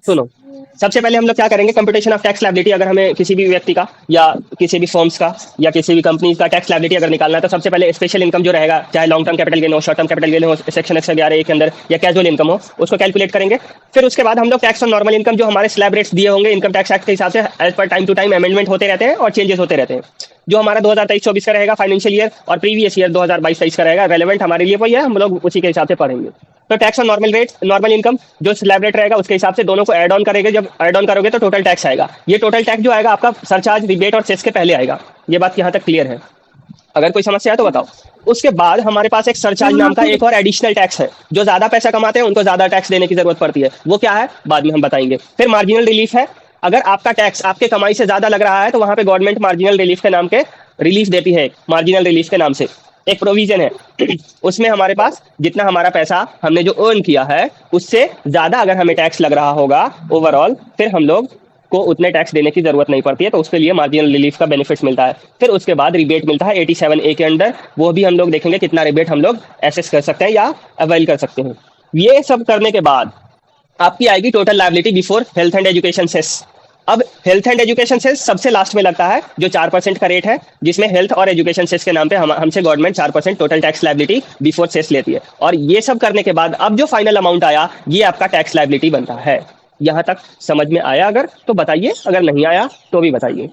सुनो, सबसे पहले हम लोग क्या करेंगे, कंप्यूटेशन ऑफ टैक्स लायबिलिटी। अगर हमें किसी भी व्यक्ति का या किसी भी फर्म्स का या किसी भी कंपनी का टैक्स लायबिलिटी अगर निकालना है, तो सबसे पहले स्पेशल इनकम जो रहेगा, चाहे लॉन्ग टर्म कैपिटल गेन हो, शॉर्ट टर्म कैपिटल गेन हो, सेक्शन 111 के अंदर, या कैजुअल इनकम हो, उसको कैलकुलेट करेंगे। फिर उसके बाद हम लोग टैक्स ऑन नॉर्मल इनकम, जो हमारे स्लैब रेट्स दिए होंगे इनकम टैक्स एक्ट के हिसाब से, as per time to time amendment होते रहते हैं और चेंजेस होते रहते हैं। जो हमारा 2023-24 का रहेगा फाइनेंशियल ईयर, और प्रीवियस ईयर 2022-23 का रहेगा, रेलेवेंट हमारे लिए वही है, हम लोग उसी के हिसाब से पढ़ेंगे। तो tax on normal rate, normal income जो स्लैब रेट रहेगा उसके हिसाब से दोनों को ऐड ऑन करेंगे। जब ऐड ऑन करोगे तो टोटल टैक्स आएगा। ये टोटल टैक्स जो आएगा आपका सरचार्ज, रिबेट और सेस के पहले आएगा। ये बात यहाँ तक क्लियर है? अगर कोई समस्या है तो बताओ। उसके बाद हमारे पास एक सरचार्ज नाम का एक और एडिशनल टैक्स है। जो ज्यादा पैसा कमाते हैं उनको ज्यादा टैक्स देने की जरूरत पड़ती है, वो क्या है बाद में हम बताएंगे। फिर मार्जिनल रिलीफ है। अगर आपका टैक्स आपके कमाई से ज्यादा लग रहा है तो वहां पे गवर्नमेंट मार्जिनल रिलीफ के नाम के रिलीफ देती है, मार्जिनल रिलीफ के नाम से एक प्रोविजन है। उसमें हमारे पास जितना हमारा पैसा हमने जो अर्न किया है उससे ज्यादा अगर हमें टैक्स लग रहा होगा ओवरऑल, फिर हम लोग को उतने टैक्स देने की जरूरत नहीं पड़ती है, तो उसके लिए मार्जिनल रिलीफ का बेनिफिट्स मिलता है। फिर उसके बाद रिबेट मिलता है 87A के अंडर। वो भी हम लोग देखेंगे कितना रिबेट हम लोग एसेस कर सकते हैं या अवेल कर सकते हैं। ये सब करने के बाद आपकी आएगी total liability before health and education cess. अब हेल्थ एंड एजुकेशन सेस सबसे लास्ट में लगता है, जो 4% का रेट है, जिसमें हेल्थ और एजुकेशन सेस के नाम पे हमसे government 4% total tax liability before cess लेती है। और ये सब करने के बाद अब जो फाइनल अमाउंट आया, ये आपका टैक्स लायबिलिटी बनता है। यहां तक समझ में आया? अगर तो बताइए, अगर नहीं आया तो भी बताइए।